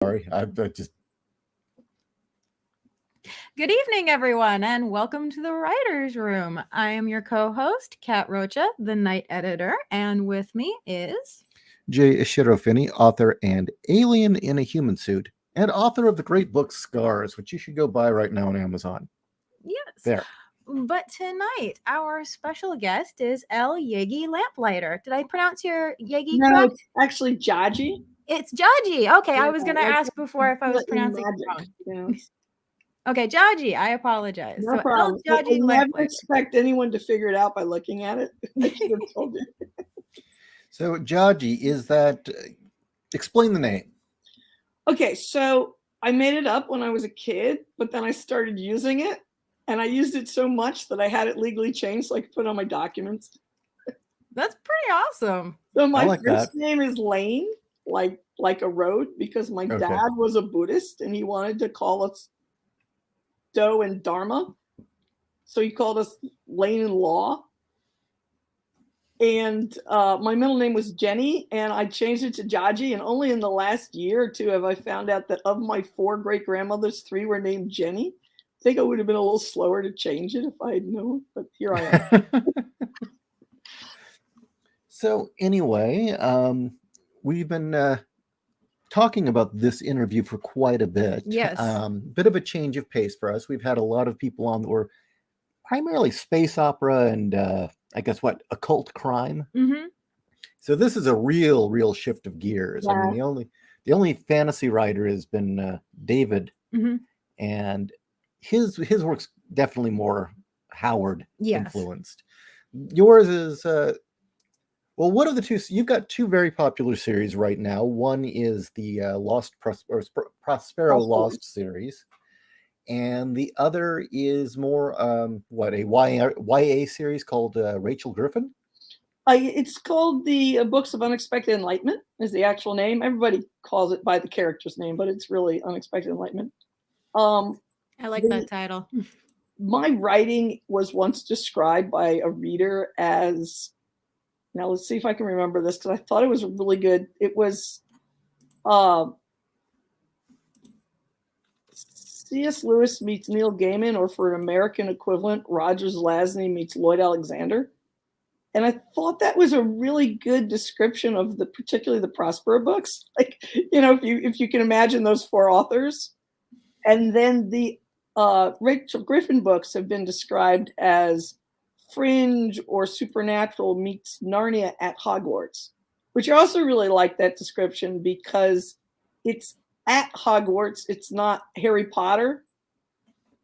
Sorry, I just. Good evening, everyone, and welcome to the Writer's Room. I am your co-host, Kat Rocha, the night editor, and with me is Jay Ishiro-Finney, author and alien in a human suit, and author of the great book Scars, which you should go buy right now on Amazon. Yes. There. But tonight, our special guest is Jagi Lamplighter. Did I pronounce your Jagi No, correct? it's actually Jagi. It's Jagi. Okay, I was Yeah, going to ask before if I was like in pronouncing it magic, wrong. Okay, Jagi, I apologize. No So problem. I Jagi never Lamplighter. expect anyone to figure it out by looking at it. I should have told you. So, Jagi, is that. Explain the name. Okay, so I made it up when I was a kid, but then I started using it, and I used it so much that I had it legally changed so I could put it on my documents. That's pretty awesome. So my like first that. name is Lane, like a road, because my dad was a Buddhist, and he wanted to call us Do and Dharma. So he called us Lane and Law. And my middle name was Jenny, and I changed it to Jagi. And only in the last year or two have I found out that of my 4 great-grandmothers, 3 were named Jenny. I think I would have been a little slower to change it if I had known, but here I am. So, anyway, we've been talking about this interview for quite a bit. Yes. Bit of a change of pace for us. We've had a lot of people on that were primarily space opera and I guess occult crime. Mm-hmm. So this is a real shift of gears. Yeah. I mean, the only fantasy writer has been David, and his work's definitely more Howard influenced. Yours is well, what are the two? You've got 2 very popular series right now. One is the Prospero Lost series, and the other is more a YA series called Rachel Griffin. It's called the Books of Unexpected Enlightenment is the actual name. Everybody calls it by the character's name, but it's really Unexpected Enlightenment. I like that title. My writing was once described by a reader as, now let's see if I can remember this because I thought it was really good. It was C.S. Lewis meets Neil Gaiman, or for an American equivalent, Roger Zelazny meets Lloyd Alexander. And I thought that was a really good description of particularly the Prospero books. Like, if you can imagine those 4 authors. And then the Rachel Griffin books have been described as Fringe or Supernatural meets Narnia at Hogwarts, which I also really like that description because it's at Hogwarts. It's not Harry Potter,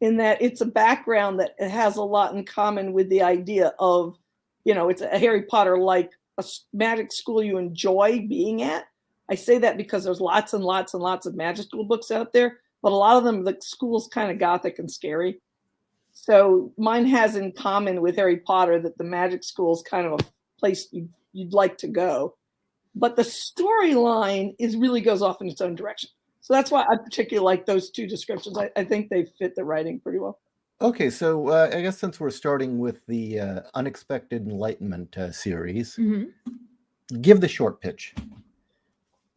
in that it's a background that has a lot in common with the idea of, it's a Harry Potter like a magic school you enjoy being at. I say that because there's lots and lots and lots of magic school books out there, but a lot of them, the school's kind of gothic and scary. So mine has in common with Harry Potter that the magic school is kind of a place you'd like to go. But the storyline really goes off in its own direction. So that's why I particularly like those 2 descriptions. I think they fit the writing pretty well. Okay, so I guess since we're starting with the Unexpected Enlightenment series, give the short pitch.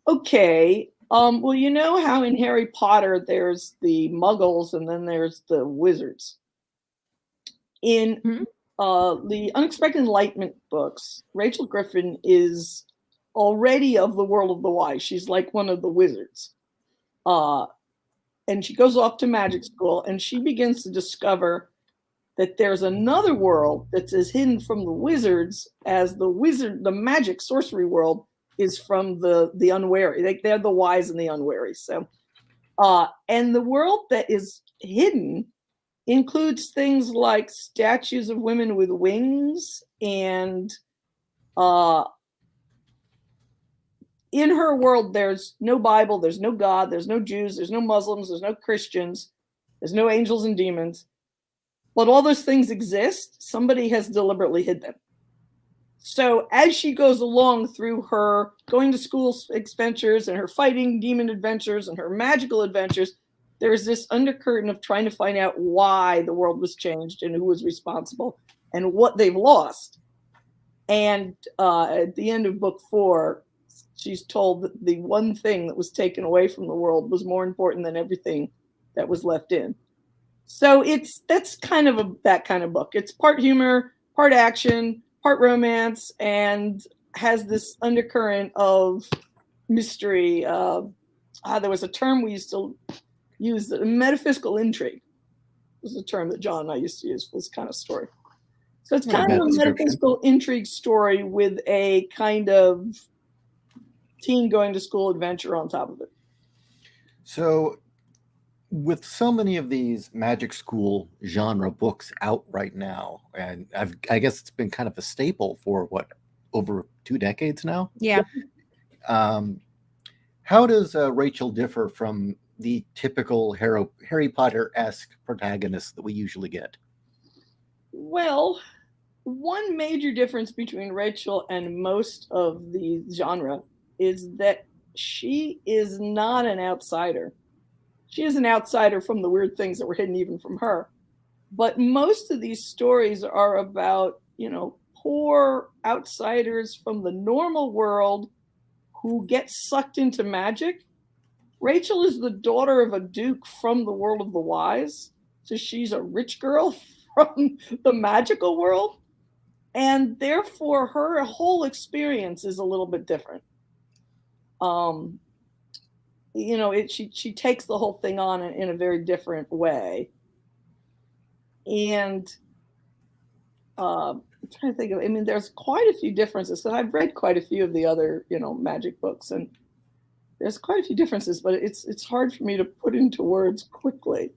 Okay. Well, you know how in Harry Potter there's the Muggles and then there's the wizards. In the Unexpected Enlightenment books, Rachel Griffin is already of the world of the wise. She's like one of the wizards. And she goes off to magic school and she begins to discover that there's another world that's as hidden from the wizards as the magic sorcery world is from the unwary. They're the wise and the unwary. So, and the world that is hidden includes things like statues of women with wings and in her world, there's no Bible, there's no God, there's no Jews, there's no Muslims, there's no Christians, there's no angels and demons. But all those things exist. Somebody has deliberately hid them. So as she goes along through her going to school adventures and her fighting demon adventures and her magical adventures, there's this undercurrent of trying to find out why the world was changed and who was responsible and what they've lost. And at the end of book 4, she's told that the one thing that was taken away from the world was more important than everything that was left in. So that's kind of that kind of book. It's part humor, part action, part romance, and has this undercurrent of mystery. There was a term we used to use, metaphysical intrigue was a term that John and I used to use for this kind of story. So it's kind of a metaphysical intrigue story with a kind of teen going to school adventure on top of it. So with so many of these magic school genre books out right now, and I guess it's been kind of a staple for over 2 decades now? Yeah. How does Rachel differ from the typical Harry Potter-esque protagonist that we usually get? Well, one major difference between Rachel and most of the genre is that she is not an outsider. She is an outsider from the weird things that were hidden even from her. But most of these stories are about, poor outsiders from the normal world who get sucked into magic. Rachel is the daughter of a duke from the world of the wise. So she's a rich girl from the magical world. And therefore, her whole experience is a little bit different. She takes the whole thing on in a very different way. And I'm trying to think of, there's quite a few differences. So I've read quite a few of the other, magic books, and there's quite a few differences, but it's hard for me to put into words quickly.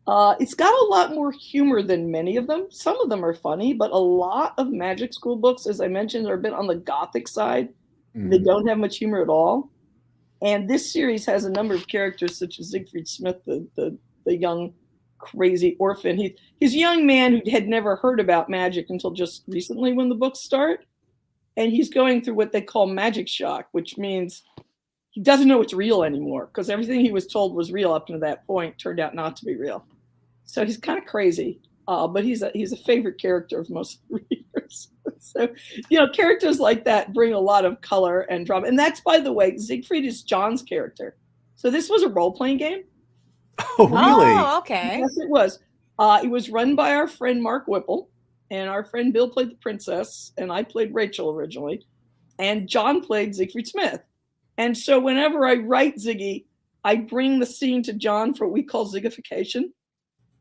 It's got a lot more humor than many of them. Some of them are funny, but a lot of magic school books, as I mentioned, are a bit on the gothic side. Mm-hmm. They don't have much humor at all. And this series has a number of characters such as Siegfried Smith, the young crazy orphan. He's a young man who had never heard about magic until just recently when the books start. And he's going through what they call magic shock, which means he doesn't know it's real anymore because everything he was told was real up to that point turned out not to be real. So he's kind of crazy, but he's a favorite character of most readers. So, characters like that bring a lot of color and drama. And that's, by the way, Siegfried is John's character. So this was a role-playing game. Oh, really? Oh, okay. Yes, it was. It was run by our friend Mark Whipple, and our friend Bill played the princess, and I played Rachel originally, and John played Siegfried Smith. And so whenever I write Ziggy, I bring the scene to John for what we call Ziggification,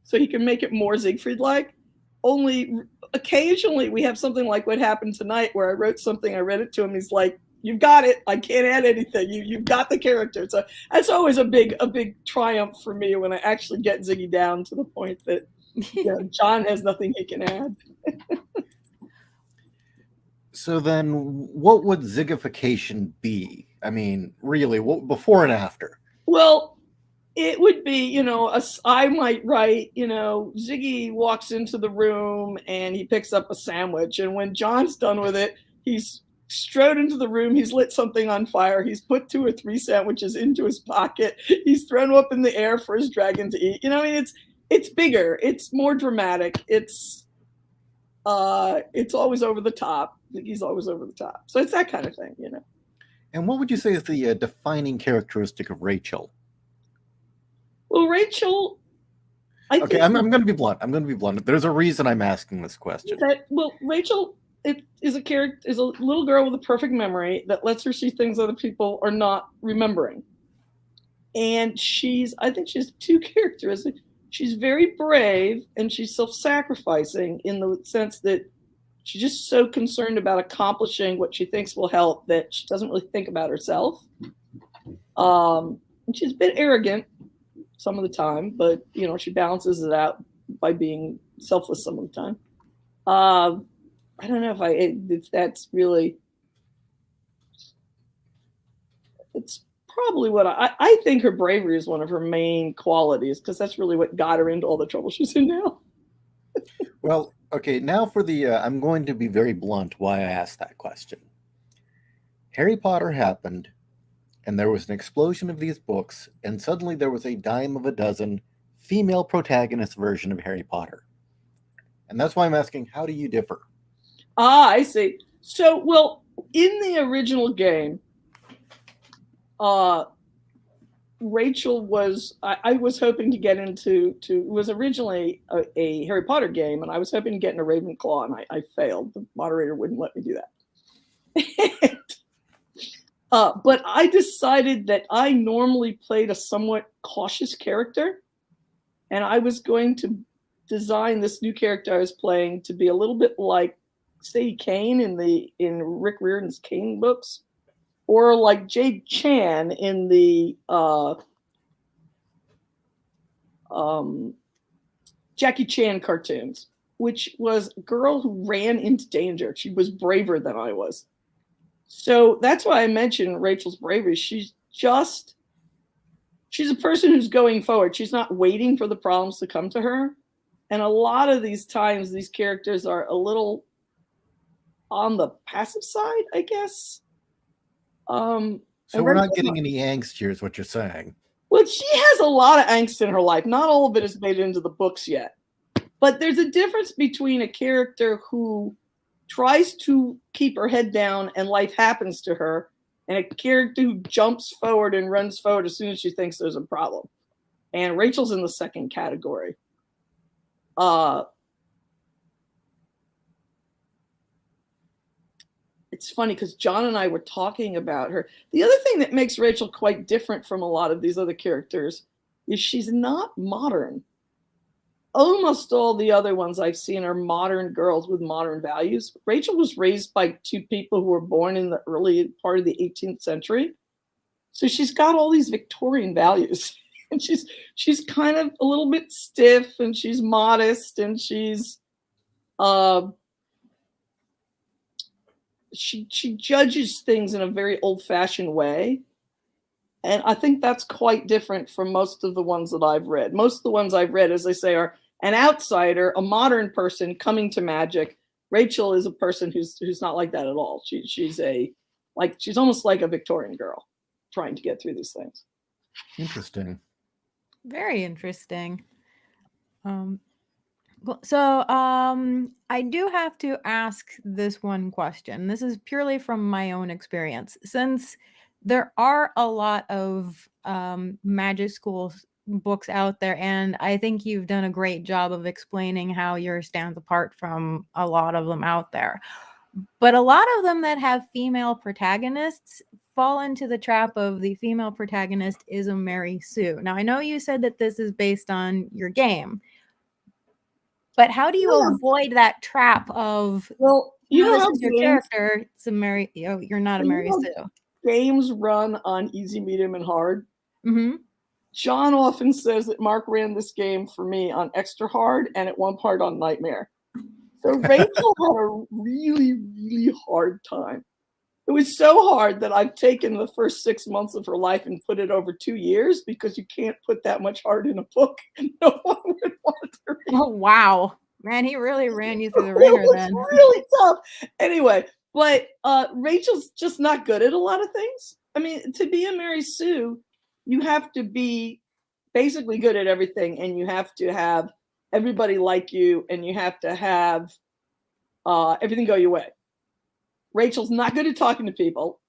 so he can make it more Siegfried-like. Only occasionally we have something like what happened tonight where I wrote something, I read it to him, he's like, "You've got it. I can't add anything. You've got the character." So that's always a big triumph for me when I actually get Ziggy down to the point that John has nothing he can add. So then what would Ziggification be? Really, what, before and after? Well, it would be, I might write, Ziggy walks into the room and he picks up a sandwich. And when John's done with it, he's strode into the room. He's lit something on fire. He's put 2 or 3 sandwiches into his pocket. He's thrown them up in the air for his dragon to eat. It's bigger. It's more dramatic. It's always over the top. He's always over the top. So it's that kind of thing, And what would you say is the defining characteristic of Rachel? Well, Rachel, I'm going to be blunt. There's a reason I'm asking this question. Rachel is a little girl with a perfect memory that lets her see things other people are not remembering. And I think she's 2 characteristics. She's very brave and she's self-sacrificing in the sense that she's just so concerned about accomplishing what she thinks will help that she doesn't really think about herself. And she's a bit arrogant some of the time, but she balances it out by being selfless some of the time. I don't know if that's really. It's probably what I think her bravery is one of her main qualities because that's really what got her into all the trouble she's in now. Well, okay, now for I'm going to be very blunt why I asked that question. Harry Potter happened, and there was an explosion of these books, and suddenly there was a dime of a dozen female protagonist version of Harry Potter. And that's why I'm asking, how do you differ? I see. So, well, in the original game, Rachel was, I was hoping to get into, it was originally a Harry Potter game, and I was hoping to get into Ravenclaw, and I failed. The moderator wouldn't let me do that. But I decided that I normally played a somewhat cautious character, and I was going to design this new character I was playing to be a little bit like Sadie Kane in Rick Riordan's Kane books, or like Jade Chan in the Jackie Chan cartoons, which was a girl who ran into danger. She was braver than I was. So that's why I mentioned Rachel's bravery. She's a person who's going forward. She's not waiting for the problems to come to her. And a lot of these times, these characters are a little on the passive side, I guess. So we're not getting any angst here, is what you're saying. Well, she has a lot of angst in her life. Not all of it is made into the books yet. But there's a difference between a character who tries to keep her head down and life happens to her, and a character who jumps forward and runs forward as soon as she thinks there's a problem. And Rachel's in the second category. It's funny because John and I were talking about her. The other thing that makes Rachel quite different from a lot of these other characters is she's not modern. Almost all the other ones I've seen are modern girls with modern values. Rachel was raised by two people who were born in the early part of the 18th century. So she's got all these Victorian values. And she's kind of a little bit stiff, and she's modest, and she's she judges things in a very old-fashioned way. And I think that's quite different from most of the ones that I've read. Most of the ones I've read, as I say, are an outsider, a modern person coming to magic. Rachel is a person who's not like that at all. She's almost like a Victorian girl trying to get through these things. Interesting. Very interesting. So I do have to ask this one question. This is purely from my own experience. Since there are a lot of magic school books out there, and I think you've done a great job of explaining how yours stands apart from a lot of them out there. But a lot of them that have female protagonists fall into the trap of the female protagonist is a Mary Sue. Now, I know you said that this is based on your game, but how do you avoid that trap of, well, this is your character, it's a Mary, you're not a Mary Sue. Games run on easy, medium, and hard. Mm-hmm. John often says that Mark ran this game for me on extra hard and at one part on nightmare. So Rachel had a really, really hard time. It was so hard that I've taken the first 6 months of her life and put it over 2 years, because you can't put that much heart in a book. No one would want to read. Oh, wow. Man, he really ran you through the ringer then. It was really tough. Anyway, but Rachel's just not good at a lot of things. I mean, to be a Mary Sue, you have to be basically good at everything, and you have to have everybody like you, and you have to have everything go your way. Rachel's not good at talking to people.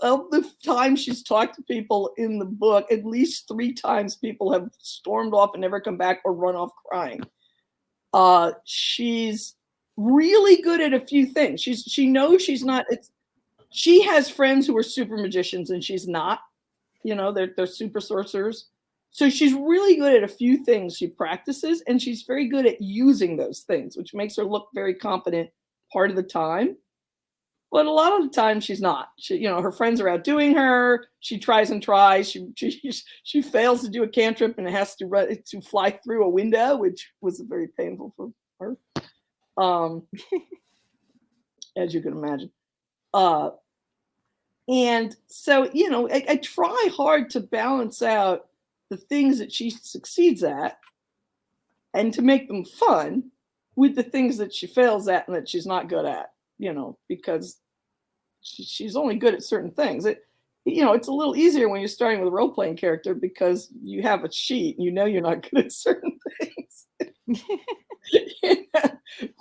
Of the time she's talked to people in the book, at least 3 times people have stormed off and never come back, or run off crying. She's really good at a few things. She knows she's not. She has friends who are super magicians, and she's not. They're super sorcerers. So she's really good at a few things she practices, and she's very good at using those things, which makes her look very competent part of the time. But a lot of the time she's not. Her friends are outdoing her. She tries and tries. She fails to do a cantrip and has to fly through a window, which was very painful for her, as you can imagine. And so, I try hard to balance out the things that she succeeds at and to make them fun with the things that she fails at and that she's not good at, because she's only good at certain things. It's a little easier when you're starting with a role-playing character, because you have a sheet and you're not good at certain things.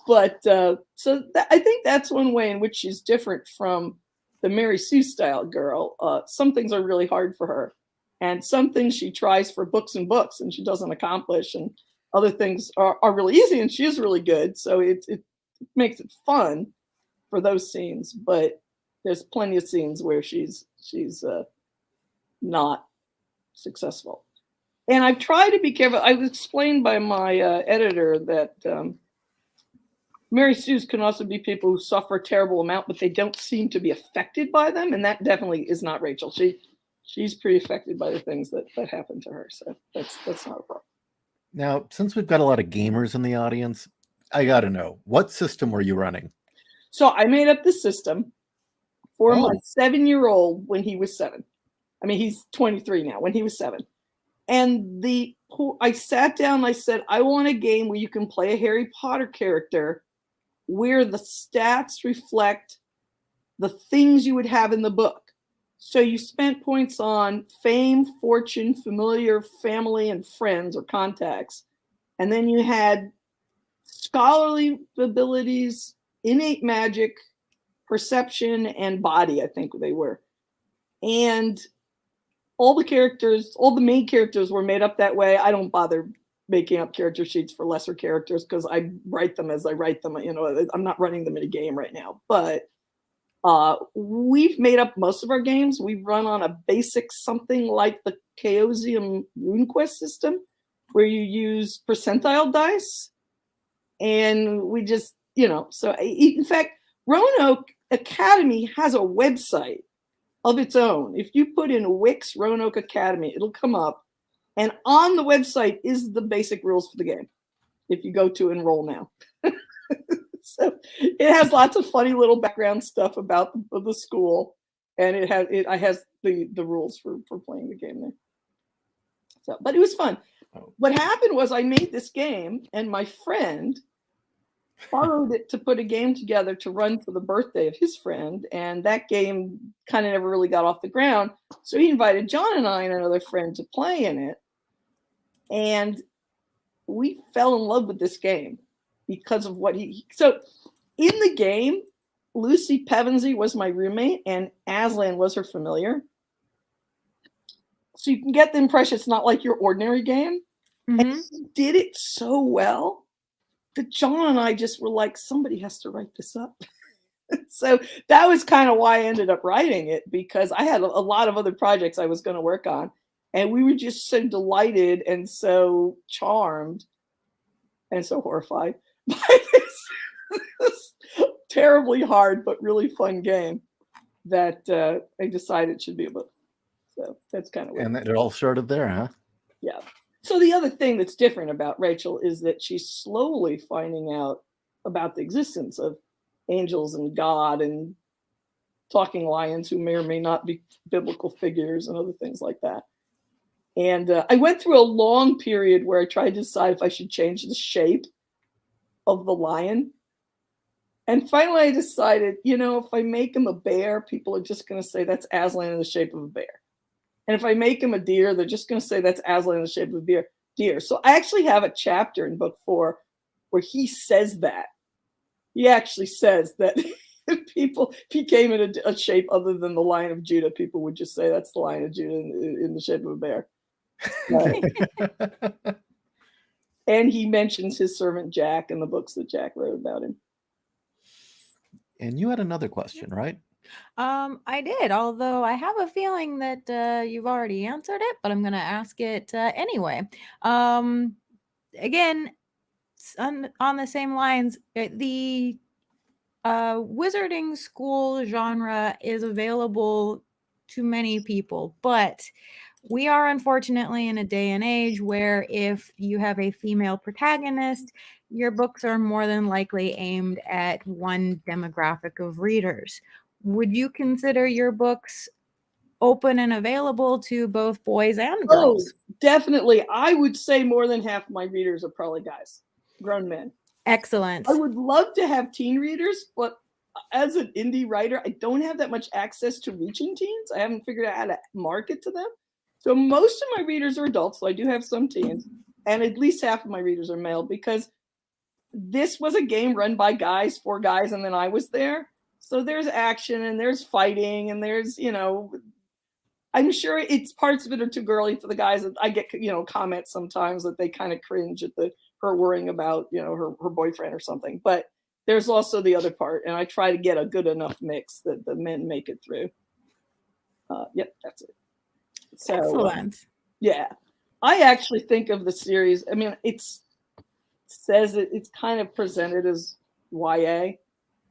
But I think that's one way in which she's different from the Mary Sue style girl. Some things are really hard for her, and some things she tries for books and books and she doesn't accomplish, and other things are really easy and she is really good. So it makes it fun for those scenes. But there's plenty of scenes where she's not successful. And I've tried to be careful. I was explained by my editor that Mary Sue's can also be people who suffer a terrible amount, but they don't seem to be affected by them. And that definitely is not Rachel. She's pretty affected by the things that happen to her. So that's not a problem. Now, since we've got a lot of gamers in the audience, I got to know, what system were you running? So I made up the system for my 7-year-old when he was 7. I mean, he's 23 now, when he was 7. And I sat down and I said, I want a game where you can play a Harry Potter character where the stats reflect the things you would have in the book. So you spent points on fame, fortune, familiar, family, and friends or contacts. And then you had scholarly abilities, innate magic, perception, and body, I think they were. And all the main characters were made up that way. I don't bother making up character sheets for lesser characters because I write them as I write them. You know, I'm not running them in a game right now. But we've made up most of our games. We run on a basic something like the Chaosium RuneQuest system, where you use percentile dice. And we just, so in fact, Roanoke Academy has a website of its own. If you put in Wix Roanoke Academy, it'll come up. And on the website is the basic rules for the game, if you go to enroll now. So it has lots of funny little background stuff about the school, and it has the rules for playing the game there. So, but it was fun. What happened was I made this game, and my friend borrowed it to put a game together to run for the birthday of his friend, and that game kind of never really got off the ground. So he invited John and I and another friend to play in it, and we fell in love with this game because of what so in the game, Lucy Pevensey was my roommate and Aslan was her familiar. So you can get the impression it's not like your ordinary game. Mm-hmm. And he did it so well that John and I just were like, somebody has to write this up. So that was kind of why I ended up writing it, because I had a lot of other projects I was going to work on. And we were just so delighted and so charmed and so horrified by this terribly hard but really fun game that I decided it should be a book. So that's kind of weird. And it all started there, huh? Yeah. So the other thing that's different about Rachel is that she's slowly finding out about the existence of angels and God and talking lions who may or may not be biblical figures and other things like that. And I went through a long period where I tried to decide if I should change the shape of the lion. And finally I decided, if I make him a bear, people are just going to say that's Aslan in the shape of a bear. And if I make him a deer, they're just going to say that's Aslan in the shape of a deer. So I actually have a chapter in book 4 where he says that. He actually says that if he came in a shape other than the Lion of Judah, people would just say that's the Lion of Judah in the shape of a bear. And he mentions his servant Jack in the books that Jack wrote about him. And you had another question, right? I did, although I have a feeling that you've already answered it, but I'm going to ask it anyway. Again, on the same lines, the wizarding school genre is available to many people, but we are unfortunately in a day and age where if you have a female protagonist, your books are more than likely aimed at one demographic of readers. Would you consider your books open and available to both boys and girls? Oh, definitely. I would say more than half of my readers are probably guys, grown men. Excellent. I would love to have teen readers, but as an indie writer, I don't have that much access to reaching teens. I haven't figured out how to market to them. So most of my readers are adults, so I do have some teens, and at least half of my readers are male, because this was a game run by guys, 4 guys, and then I was there. So there's action and there's fighting and there's, I'm sure it's parts of it are too girly for the guys. I get, comments sometimes that they kind of cringe at her worrying about, her boyfriend or something. But there's also the other part, and I try to get a good enough mix that the men make it through. Yep, that's it. So, excellent. Yeah, I actually think of the series. I mean, it's kind of presented as YA.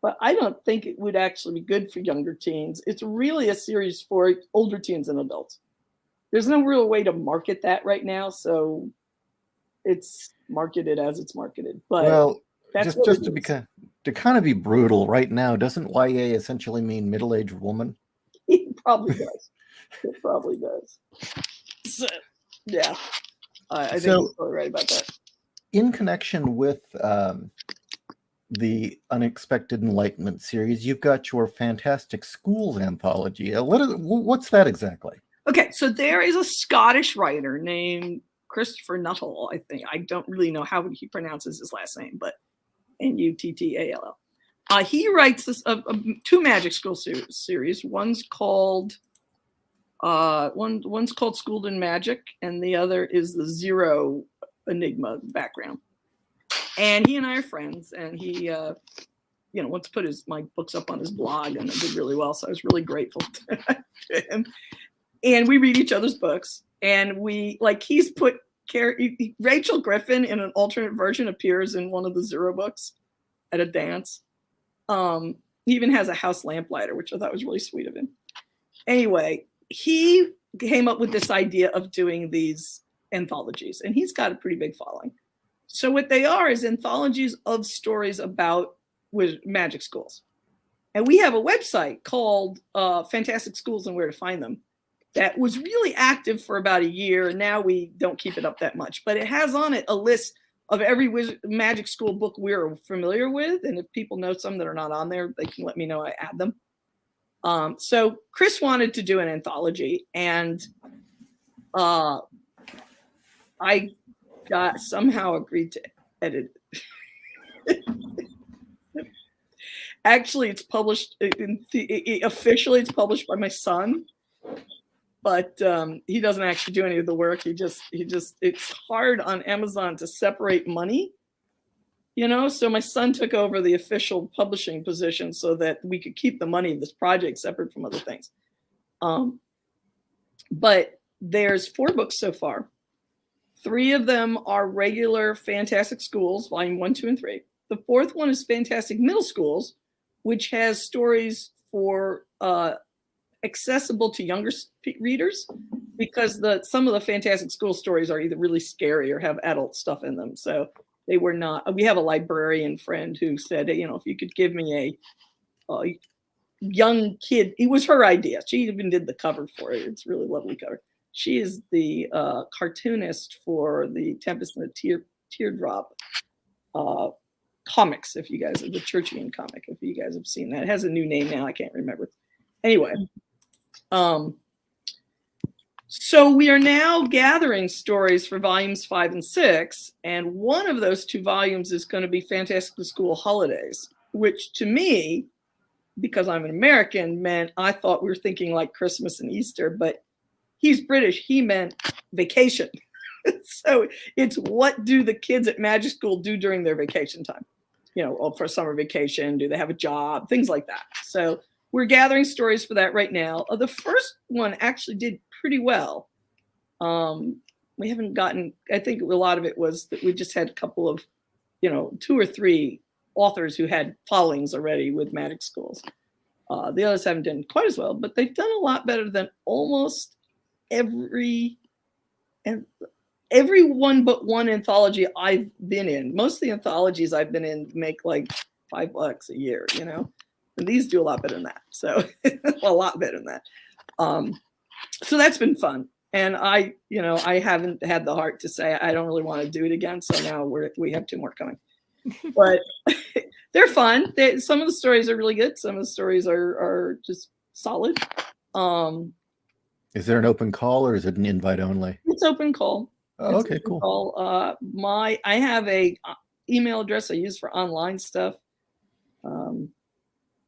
But I don't think it would actually be good for younger teens. It's really a series for older teens and adults. There's no real way to market that right now, so it's marketed as it's marketed. But well, just to kind of be brutal right now, doesn't YA essentially mean middle-aged woman? It probably does. It probably does. So, yeah, I think you're probably right about that. In connection with the Unexpected Enlightenment series, you've got your Fantastic Schools anthology. What's that exactly? Okay, so there is a Scottish writer named Christopher Nuttall, I think. I don't really know how he pronounces his last name, but Nuttall. He writes this 2 Magic School series. One's called Schooled in Magic, and the other is the Zero Enigma background. And he and I are friends, and he, wants to put my books up on his blog, and it did really well. So I was really grateful to him. And we read each other's books, and he's put Rachel Griffin in an alternate version appears in one of the Zero books at a dance. He even has a house lamplighter, which I thought was really sweet of him. Anyway, he came up with this idea of doing these anthologies, and he's got a pretty big following. So what they are is anthologies of stories about magic schools. And we have a website called Fantastic Schools and Where to Find Them that was really active for about a year. And now we don't keep it up that much. But it has on it a list of every magic school book we're familiar with. And if people know some that are not on there, they can let me know I add them. So Chris wanted to do an anthology. And I somehow agreed to edit it. Actually, it's published officially. It's published by my son, but he doesn't actually do any of the work. He just. It's hard on Amazon to separate money, So my son took over the official publishing position so that we could keep the money of this project separate from other things. But there's 4 books so far. 3 of them are regular Fantastic Schools, volume 1, 2, and 3. The 4th one is Fantastic Middle Schools, which has stories for accessible to younger readers, because some of the Fantastic School stories are either really scary or have adult stuff in them. So they were not. We have a librarian friend who said, if you could give me a young kid, it was her idea. She even did the cover for it. It's a really lovely cover. She is the cartoonist for the Tempest and the Teardrop comics, if you guys, the Cherubim comic, if you guys have seen that. It has a new name now. I can't remember. Anyway, so we are now gathering stories for volumes 5 and 6. And one of those 2 volumes is going to be Fantastic School Holidays, which to me, because I'm an American, meant I thought we were thinking like Christmas and Easter, but he's British. He meant vacation. So it's what do the kids at Magic School do during their vacation time? For summer vacation, do they have a job? Things like that. So we're gathering stories for that right now. The first one actually did pretty well. We haven't gotten, I think a lot of it was that we just had a couple of, 2 or 3 authors who had followings already with Magic Schools. The others haven't done quite as well, but they've done a lot better than almost every one but one anthology I've been in. Most of the anthologies I've been in make like $5 a year, and these do a lot better than that. So a lot better than that. So that's been fun. And I haven't had the heart to say I don't really want to do it again. So now we have 2 more coming, but they're fun. Some of the stories are really good. Some of the stories are just solid. Is there an open call or is it an invite only? It's open call. Oh, okay, cool. I have a email address I use for online stuff.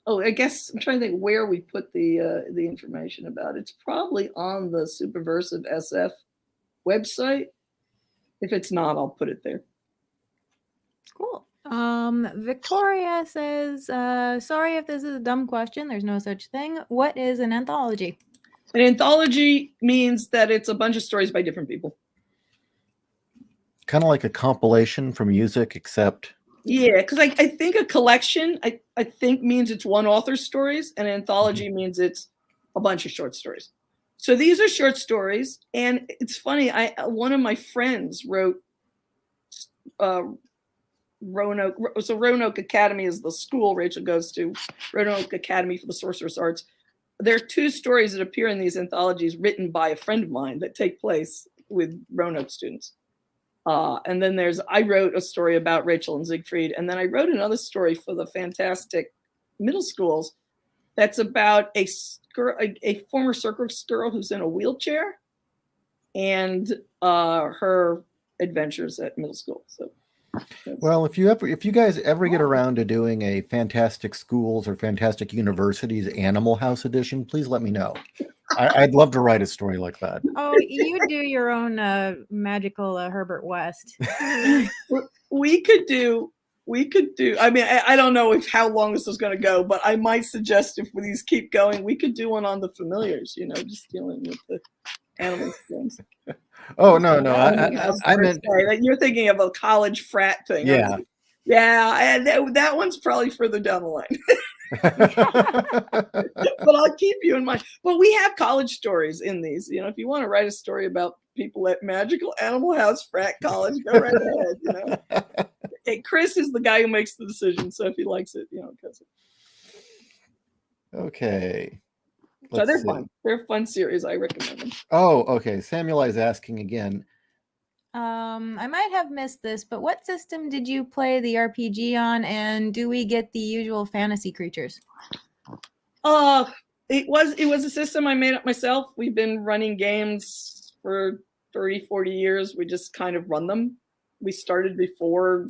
I guess I'm trying to think where we put the information about. It's probably on the Superversive SF website. If it's not, I'll put it there. Cool. Victoria says, sorry if this is a dumb question. There's no such thing. What is an anthology? An anthology means that it's a bunch of stories by different people. Kind of like a compilation from music, except... Yeah, because I think a collection, I think means it's one author's stories, and an anthology means it's a bunch of short stories. So these are short stories, and it's funny, one of my friends wrote Roanoke. So Roanoke Academy is the school Rachel goes to, Roanoke Academy for the Sorcerous Arts. There are 2 stories that appear in these anthologies written by a friend of mine that take place with Roanoke students. And then I wrote a story about Rachel and Siegfried. And then I wrote another story for the fantastic middle schools that's about a former circus girl who's in a wheelchair and her adventures at middle school. So, well, if you guys ever get around to doing a Fantastic Schools or Fantastic Universities Animal House edition, please let me know. I'd love to write a story like that. Oh, you do your own magical Herbert West. We could do. I mean, I don't know how long this is going to go, but I might suggest if these keep going, we could do one on the familiars. Just dealing with the animal things. Oh no! I meant you're thinking of a college frat thing. Yeah, and that one's probably further down the line. But I'll keep you in mind. But we have college stories in these. If you want to write a story about people at Magical Animal House Frat College, go right ahead. Hey, Chris is the guy who makes the decision, so if he likes it, goes. Okay. So they're fun. They're a fun series. I recommend them. Oh, okay. Samuel is asking again. I might have missed this, but what system did you play the RPG on, and do we get the usual fantasy creatures? It was a system I made up myself. We've been running games for 30, 40 years. We just kind of run them. We started before,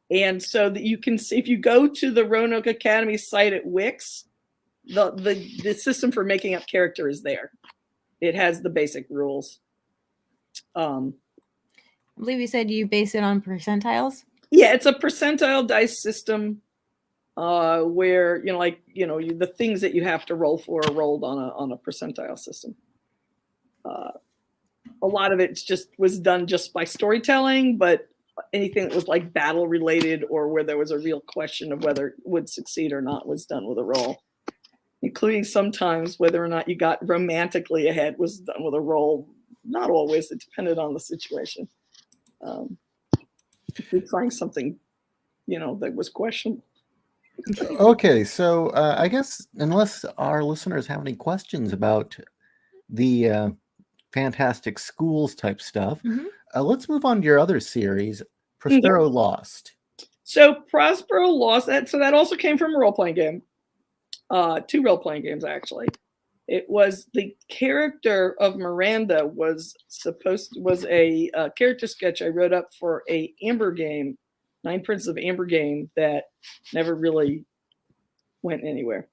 and so that you can see, if you go to the Roanoke Academy site at Wix, the system for making up character is there. It has the basic rules. I believe you said you base it on percentiles. Yeah, it's a percentile dice system where the things that you have to roll for are rolled on a percentile system. A lot of it was done just by storytelling, but anything that was like battle related or where there was a real question of whether it would succeed or not was done with a roll, including sometimes whether or not you got romantically ahead was done with a roll. Not always. It depended on the situation. If you're trying something, that was questionable. Okay, so I guess unless our listeners have any questions about the Fantastic Schools type stuff, let's move on to your other series, Prospero Lost. So Prospero Lost, that also came from a role-playing game. 2 role-playing games, actually. It was the character of Miranda was a character sketch I wrote up for a Amber game, 9 Princes of Amber game that never really went anywhere.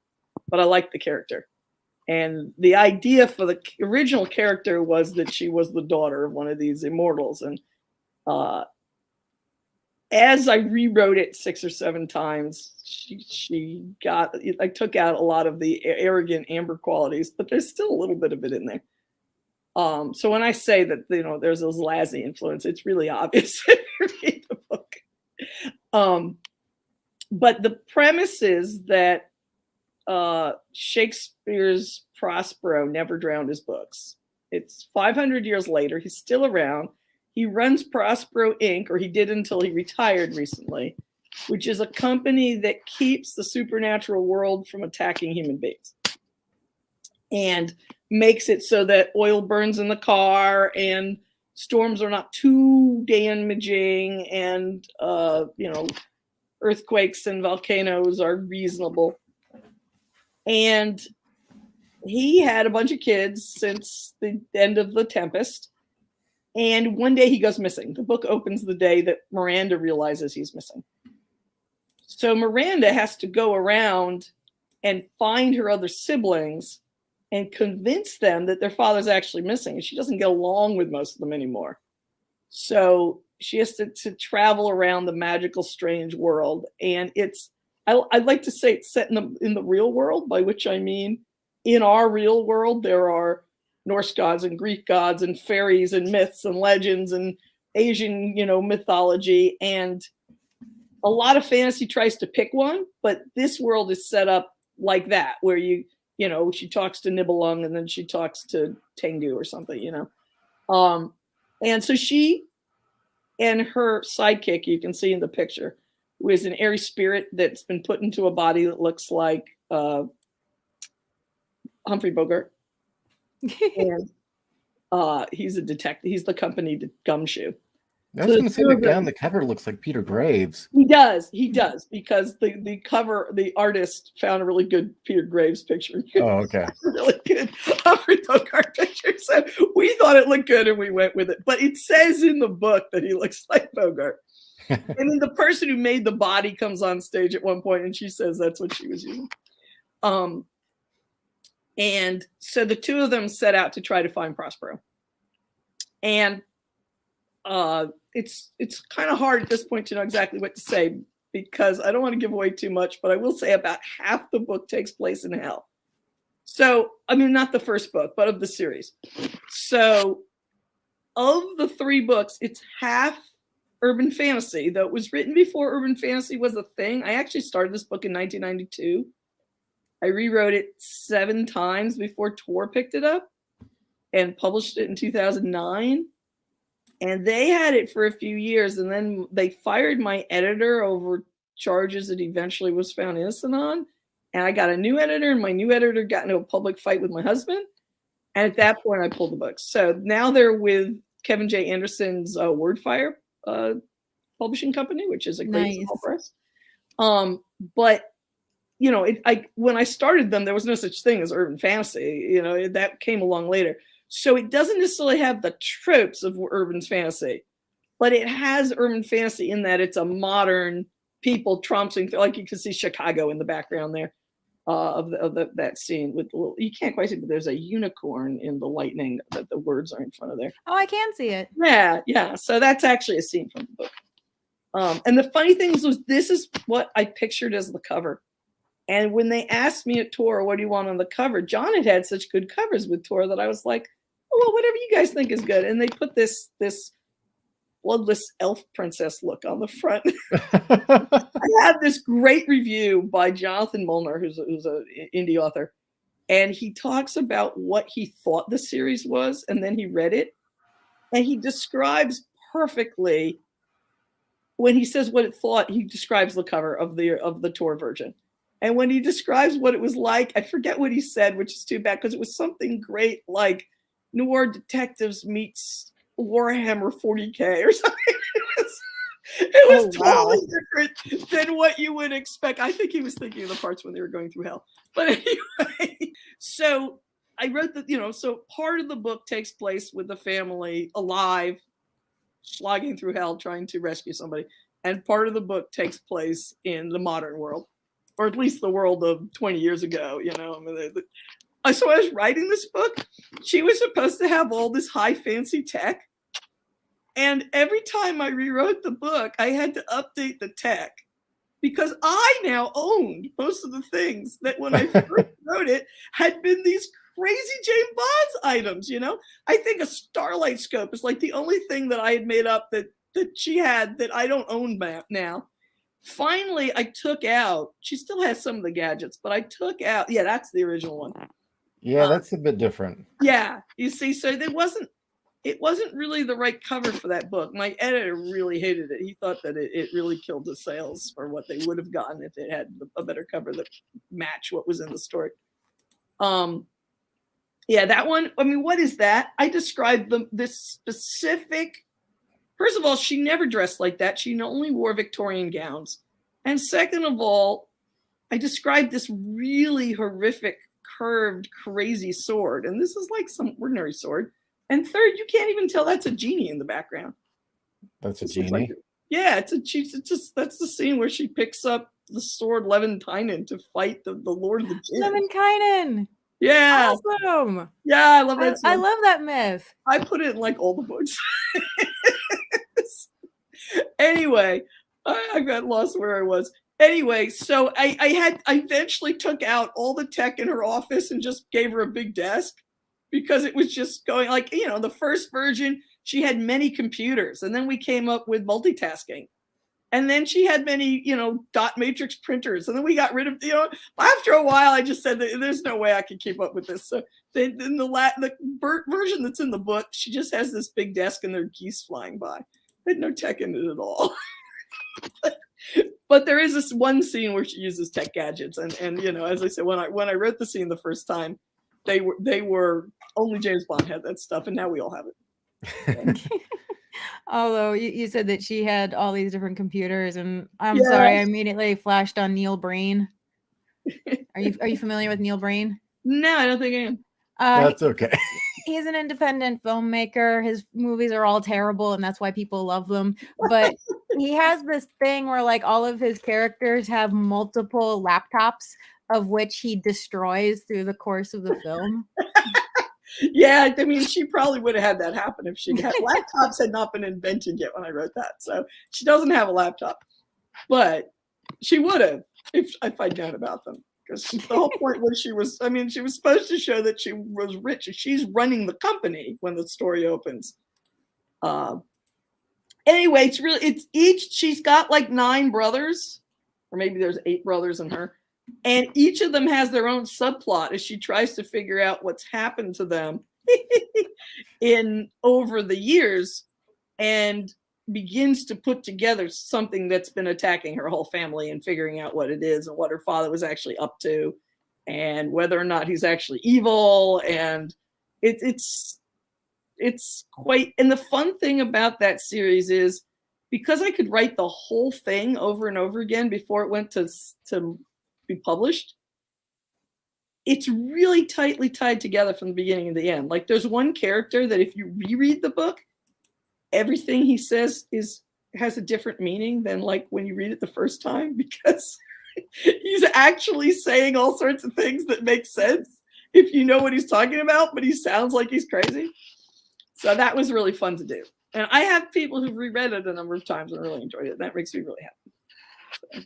But I liked the character. And the idea for the original character was that she was the daughter of one of these immortals. And as I rewrote it 6 or 7 times, I took out a lot of the arrogant Amber qualities, but there's still a little bit of it in there. So when I say that, there's those Lassie influence, it's really obvious if you read the book. But the premise is that Shakespeare's Prospero never drowned his books. It's 500 years later. He's still around. He runs Prospero Inc., or he did until he retired recently, which is a company that keeps the supernatural world from attacking human beings and makes it so that oil burns in the car and storms are not too damaging and, earthquakes and volcanoes are reasonable. And he had a bunch of kids since the end of The Tempest. And one day he goes missing. The book opens the day that Miranda realizes he's missing. So Miranda has to go around and find her other siblings and convince them that their father's actually missing. And she doesn't get along with most of them anymore. So she has to travel around the magical, strange world. And I'd like to say it's set in the real world, by which I mean in our real world, there are Norse gods and Greek gods and fairies and myths and legends and Asian, mythology. And a lot of fantasy tries to pick one, but this world is set up like that, where she talks to Nibelung and then she talks to Tengu or something, and so she and her sidekick, you can see in the picture, who is an airy spirit that's been put into a body that looks like Humphrey Bogart. And he's a detective. He's the company Gumshoe. I was going to say the guy on the cover looks like Peter Graves. He does, because the artist found a really good Peter Graves picture. Oh, okay. Really good Humphrey Bogart picture. So we thought it looked good and we went with it. But it says in the book that he looks like Bogart. And then the person who made the body comes on stage at one point and she says that's what she was using. And so the two of them set out to try to find Prospero. And it's kind of hard at this point to know exactly what to say, because I don't want to give away too much, but I will say about half the book takes place in hell. So, I mean, not the first book, but of the series. So of the 3 books, it's half urban fantasy, though it was written before urban fantasy was a thing. I actually started this book in 1992. I rewrote it 7 times before Tor picked it up and published it in 2009. And they had it for a few years, and then they fired my editor over charges that eventually was found innocent on. And I got a new editor, and my new editor got into a public fight with my husband. And at that point, I pulled the books. So now they're with Kevin J. Anderson's Wordfire publishing company, which is a great small press. But when I started them, there was no such thing as urban fantasy. That came along later. So it doesn't necessarily have the tropes of urban fantasy, but it has urban fantasy in that it's a modern people trouncing, like you can see Chicago in the background there of that scene with the little, you can't quite see, but there's a unicorn in the lightning that the words are in front of there. Oh, I can see it. Yeah. So that's actually a scene from the book. And the funny thing was this is what I pictured as the cover. And when they asked me at Tor, what do you want on the cover? John had such good covers with Tor that I was like, oh, well, whatever you guys think is good. And they put this bloodless elf princess look on the front. I had this great review by Jonathan Molnar, who's an indie author. And he talks about what he thought the series was. And then he read it. And he describes perfectly, when he says what it thought, he describes the cover of the Tor version. And when he describes what it was like, I forget what he said, which is too bad, because it was something great like Noir Detectives meets Warhammer 40K or something. It was totally different than what you would expect. I think he was thinking of the parts when they were going through hell. But anyway, so I wrote that, so part of the book takes place with the family alive, slogging through hell, trying to rescue somebody. And part of the book takes place in the modern world, or at least the world of 20 years ago, So I was writing this book. She was supposed to have all this high fancy tech. And every time I rewrote the book, I had to update the tech because I now owned most of the things that when I first wrote it had been these crazy James Bond items, I think a starlight scope is like the only thing that I had made up that she had that I don't own now. Finally, I took out, she still has some of the gadgets, but I took out, that's the original one. Yeah, that's a bit different. Yeah, you see, so it wasn't really the right cover for that book. My editor really hated it. He thought that it really killed the sales for what they would have gotten if it had a better cover that matched what was in the story. That one, I mean, what is that? I described this specific. First of all, she never dressed like that. She only wore Victorian gowns. And second of all, I described this really horrific, curved, crazy sword. And this is like some ordinary sword. And third, you can't even tell that's a genie in the background. That's a genie? Yeah, it's just that's the scene where she picks up the sword Lemminkainen to fight the Lord of the Gin. Lemminkainen. Yeah. Awesome. Yeah, I love that. I love that myth. I put it in like all the books. Anyway, I got lost where I was. Anyway, so I eventually took out all the tech in her office and just gave her a big desk, because it was just going like, the first version, she had many computers, and then we came up with multitasking. And then she had many, dot matrix printers. And then we got rid of, after a while, I just said, there's no way I can keep up with this. So then the version that's in the book, she just has this big desk and there are geese flying by. Had no tech in it at all. But there is this one scene where she uses tech gadgets. And as I said, when I wrote the scene the first time, they were only James Bond had that stuff. And now we all have it. Although you said that she had all these different computers, and I'm sorry, I immediately flashed on Neil Breen. Are you familiar with Neil Breen? No, I don't think I am. That's okay. He's an independent filmmaker. His movies are all terrible, and that's why people love them. But he has this thing where like all of his characters have multiple laptops, of which he destroys through the course of the film. Yeah, I mean, she probably would have had that happen if she had laptops had not been invented yet when I wrote that. So she doesn't have a laptop, but she would have if I'd known about them. Because the whole point was she was supposed to show that she was rich. She's running the company when the story opens. Anyway, she's got like 9 brothers, or maybe there's 8 brothers in her. And each of them has their own subplot as she tries to figure out what's happened to them over the years, and begins to put together something that's been attacking her whole family and figuring out what it is and what her father was actually up to and whether or not he's actually evil. And it's quite, and the fun thing about that series is because I could write the whole thing over and over again before it went to be published, it's really tightly tied together from the beginning to the end. Like there's one character that if you reread the book, everything he says has a different meaning than like when you read it the first time, because he's actually saying all sorts of things that make sense if you know what he's talking about, but he sounds like he's crazy. So that was really fun to do. And I have people who've reread it a number of times and really enjoyed it. That makes me really happy. So.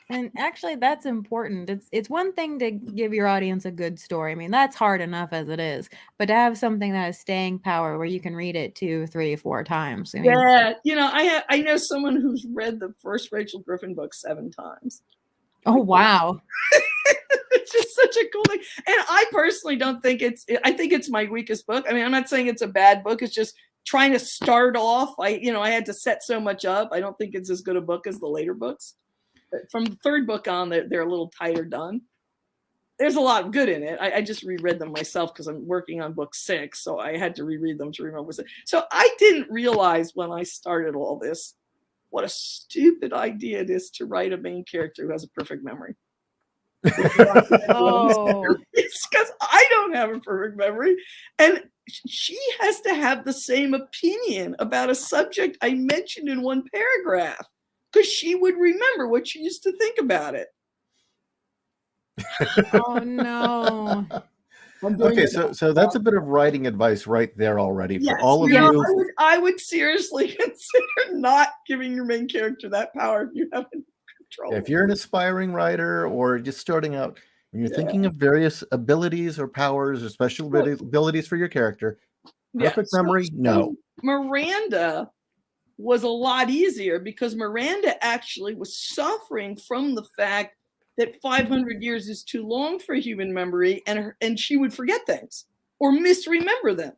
And actually, that's important. It's one thing to give your audience a good story. I mean, that's hard enough as it is. But to have something that has staying power where you can read it 2, 3, 4 times. I mean, yeah, I know someone who's read the first Rachel Griffin book 7 times. Oh, wow. It's just such a cool thing. And I personally don't think I think it's my weakest book. I mean, I'm not saying it's a bad book. It's just trying to start off. I had to set so much up. I don't think it's as good a book as the later books. From the 3rd book on, they're a little tighter done. There's a lot of good in it. I just reread them myself because I'm working on book 6, so I had to reread them to remember. So I didn't realize when I started all this what a stupid idea it is to write a main character who has a perfect memory. Oh, it's because I don't have a perfect memory, and she has to have the same opinion about a subject I mentioned in one paragraph, because she would remember what she used to think about it. Oh no. Okay, so that's a bit of writing advice right there already for all of you. I would seriously consider not giving your main character that power if you have control. If you're an aspiring writer or just starting out, when you're thinking of various abilities or powers or special abilities for your character, perfect memory, no. Miranda was a lot easier because Miranda actually was suffering from the fact that 500 years is too long for human memory, and she would forget things or misremember them.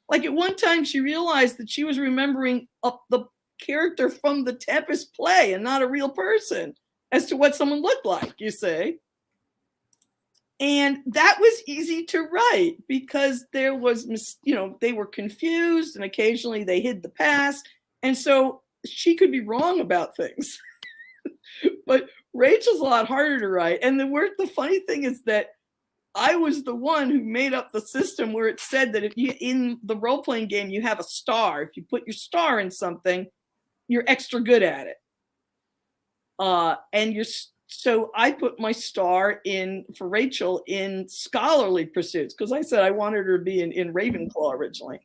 Like at one time, she realized that she was remembering the character from the Tempest play and not a real person as to what someone looked like, you see. And that was easy to write because there was, they were confused and occasionally they hid the past. And so she could be wrong about things. But Rachel's a lot harder to write. And the funny thing is that I was the one who made up the system where it said that if you, in the role-playing game, you have a star. If you put your star in something, you're extra good at it. So I put my star in for Rachel in scholarly pursuits because I said I wanted her to be in Ravenclaw originally,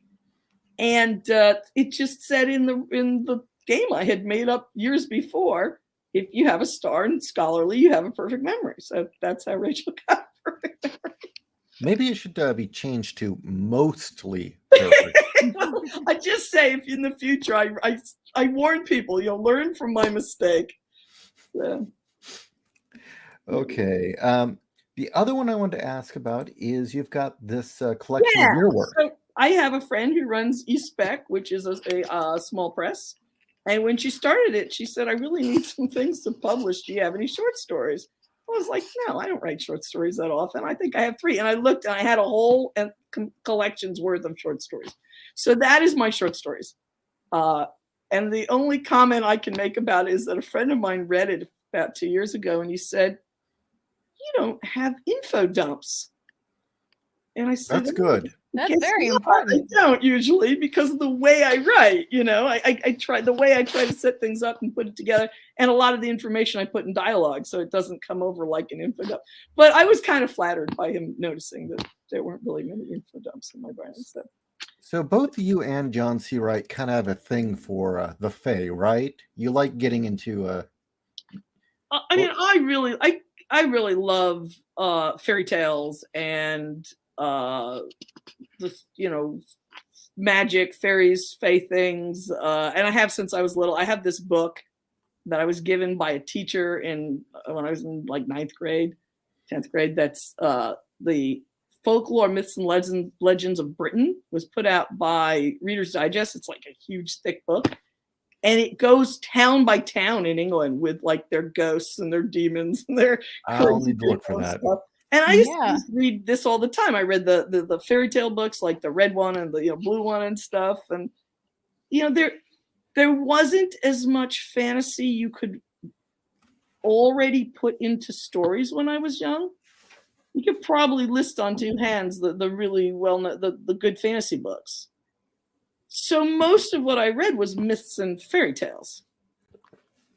and it just said in the game I had made up years before, if you have a star in scholarly, you have a perfect memory. So that's how Rachel got perfect memory. Maybe it should be changed to mostly perfect. I just say, if in the future I warn people, you'll learn from my mistake. So. Okay. The other one I wanted to ask about is you've got this collection of your work. So I have a friend who runs eSpec, which is a small press. And when she started it, she said, I really need some things to publish. Do you have any short stories? I was like, no, I don't write short stories that often. I think I have 3. And I looked and I had a whole collection's worth of short stories. So that is my short stories. And the only comment I can make about it is that a friend of mine read it about 2 years ago and he said, you don't have info dumps. And I said, that's good. That's very important. I don't usually, because of the way I write, I try to set things up and put it together. And a lot of the information I put in dialogue, so it doesn't come over like an info dump. But I was kind of flattered by him noticing that there weren't really many info dumps in my brand. So both you and John C. Wright kind of have a thing for the Fae, right? You like getting into I mean, I really love fairy tales and magic, fairies, fae things, and I have since I was little. I have this book that I was given by a teacher when I was in like 9th grade, 10th grade. That's the Folklore, Myths, and Legends of Britain. Was put out by Reader's Digest. It's like a huge, thick book. And it goes town by town in England with like their ghosts and their demons and their I'll need to look for that. Stuff. And I used to read this all the time. I read the fairy tale books, like the red one and the blue one and stuff. And there wasn't as much fantasy you could already put into stories when I was young. You could probably list on 2 hands the really well-known, the good fantasy books. So most of what I read was myths and fairy tales.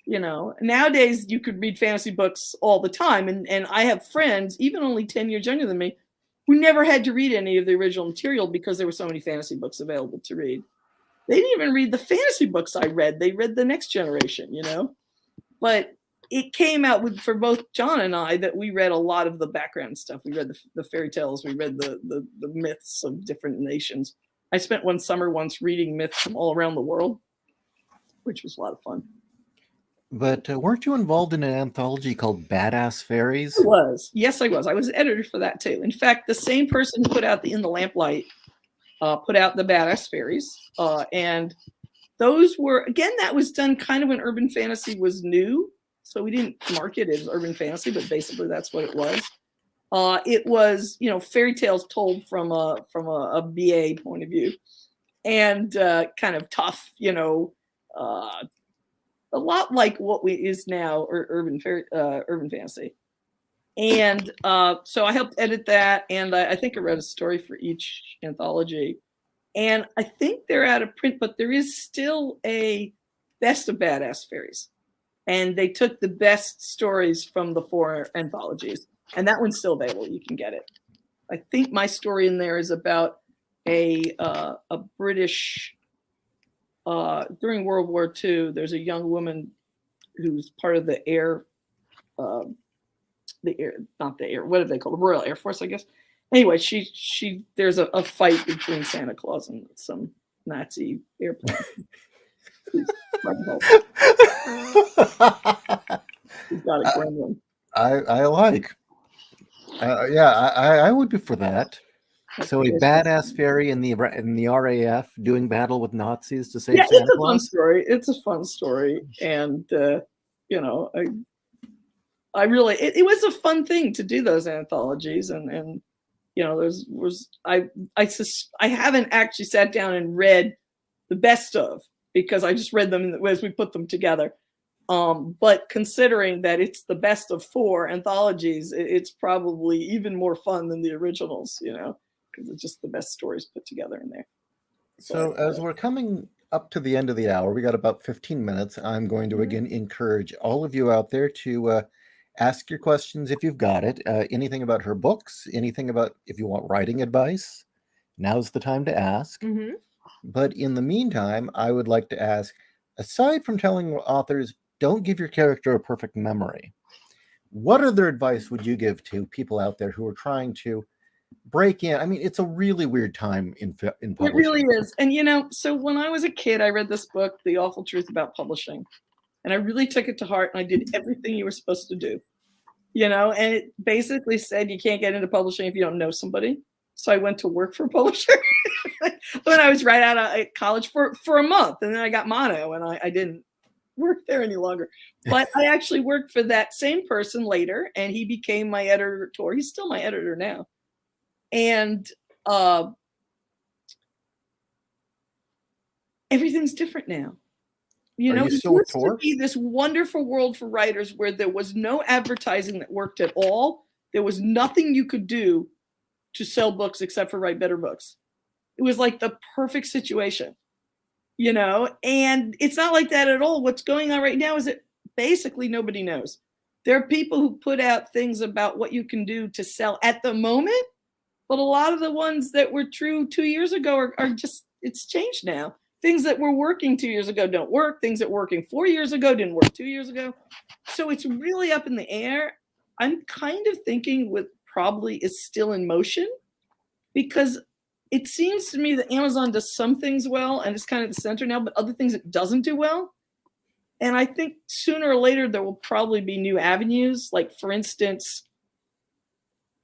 Nowadays you could read fantasy books all the time. And I have friends, even only 10 years younger than me, who never had to read any of the original material because there were so many fantasy books available to read. They didn't even read the fantasy books I read. They read the next generation, But it came out for both John and I that we read a lot of the background stuff. We read the fairy tales. We read the myths of different nations. I spent one summer once reading myths from all around the world, which was a lot of fun. But weren't you involved in an anthology called Badass Fairies? I was. Yes, I was. I was editor for that too. In fact, the same person who put out the In the Lamplight put out the Badass Fairies. And those were, again, that was done kind of when urban fantasy was new. So we didn't market it as urban fantasy, but basically that's what it was. It was, fairy tales told from a BA point of view, and kind of tough, a lot like what is now urban fantasy. And so I helped edit that, and I think I read a story for each anthology. And I think they're out of print, but there is still a Best of Badass Fairies. And they took the best stories from the 4 anthologies. And that one's still available. You can get it. I think my story in there is about a British, during World War II, there's a young woman who's part of the not the air, what do they call it? The Royal Air Force, I guess. Anyway, there's a fight between Santa Claus and some Nazi airplane. He's got a gremlin. I like. I would be for that. So a badass fairy in the RAF doing battle with Nazis to save Santa Claus. Fun story. It's a fun story, and I really it was a fun thing to do those anthologies, and I haven't actually sat down and read the best of, because I just read them as we put them together. But considering that it's the best of 4 anthologies, it's probably even more fun than the originals, you know, because it's just the best stories put together in there. So as we're coming up to the end of the hour, we got about 15 minutes. I'm going to again encourage all of you out there to ask your questions if you've got it. Anything about her books, anything about if you want writing advice, now's the time to ask. But in the meantime, I would like to ask, aside from telling authors, don't give your character a perfect memory, what other advice would you give to people out there who are trying to break in? I mean, it's a really weird time in publishing. It really is. And, you know, so when I was a kid, I read this book, The Awful Truth About Publishing. And I really took it to heart, and I did everything you were supposed to do, you know, and it basically said you can't get into publishing if you don't know somebody. So I went to work for a publisher when I was right out of college for a month. And then I got mono, and I didn't work there any longer. But I actually worked for that same person later, and he became my editor. He's still my editor now. And everything's different now. You know, it used to be this wonderful world for writers where there was no advertising that worked at all. There was nothing you could do to sell books except for write better books. It was like the perfect situation, you know, and it's not like that at all. What's going on right now is that basically nobody knows. There are people who put out things about what you can do to sell at the moment, but a lot of the ones that were true 2 years ago are just, it's changed now. Things that were working 2 years ago don't work. Things that were working 4 years ago didn't work 2 years ago. So it's really up in the air. I'm kind of thinking what probably is still in motion, because it seems to me that Amazon does some things well and it's kind of the center now, but other things it doesn't do well. And I think sooner or later there will probably be new avenues. Like, for instance,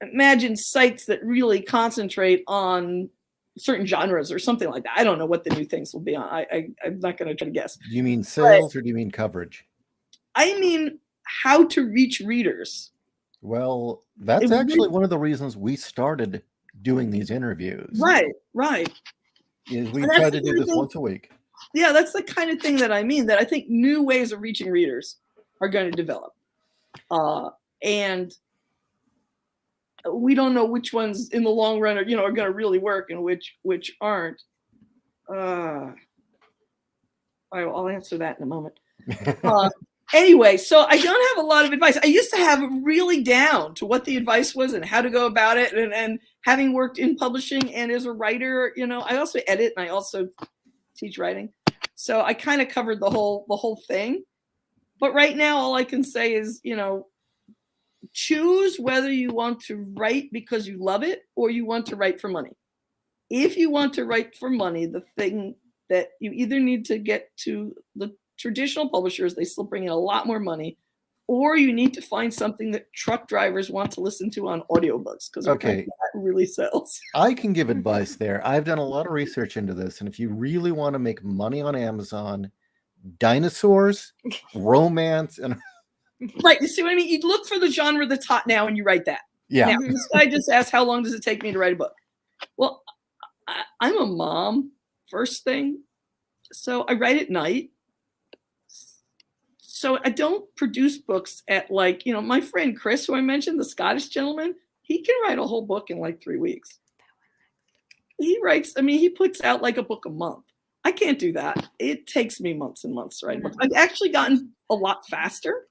imagine sites that really concentrate on certain genres or something like that. I don't know what the new things will be on. I'm not going to try to guess. Do you mean sales or do you mean coverage? I mean how to reach readers. Well, that's actually one of the reasons we started doing these interviews. Right. Is we try to do this once a week. Yeah, that's the kind of thing that I mean, that I think new ways of reaching readers are going to develop. And we don't know which ones in the long run are, you know, are going to really work and which aren't. I'll answer that in a moment. Anyway, so I don't have a lot of advice. I used to have it really down to what the advice was and how to go about it. And having worked in publishing and as a writer, you know, I also edit and I also teach writing. So I kind of covered the whole thing. But right now, all I can say is, you know, choose whether you want to write because you love it or you want to write for money. If you want to write for money, the thing that you either need to get to the traditional publishers, they still bring in a lot more money, or you need to find something that truck drivers want to listen to on audiobooks, because that really sells. I can give advice there. I've done a lot of research into this, and if you really want to make money on Amazon, dinosaurs, romance, and right, you see what I mean? You look for the genre that's hot now and you write that. Yeah. Now, this guy just asked, how long does it take me to write a book? Well, I'm a mom, first thing. So I write at night. So I don't produce books at, like, you know, my friend Chris, who I mentioned, the Scottish gentleman, he can write a whole book in like 3 weeks. He writes, I mean, he puts out like a book a month. I can't do that. It takes me months and months to write a book. I've actually gotten a lot faster.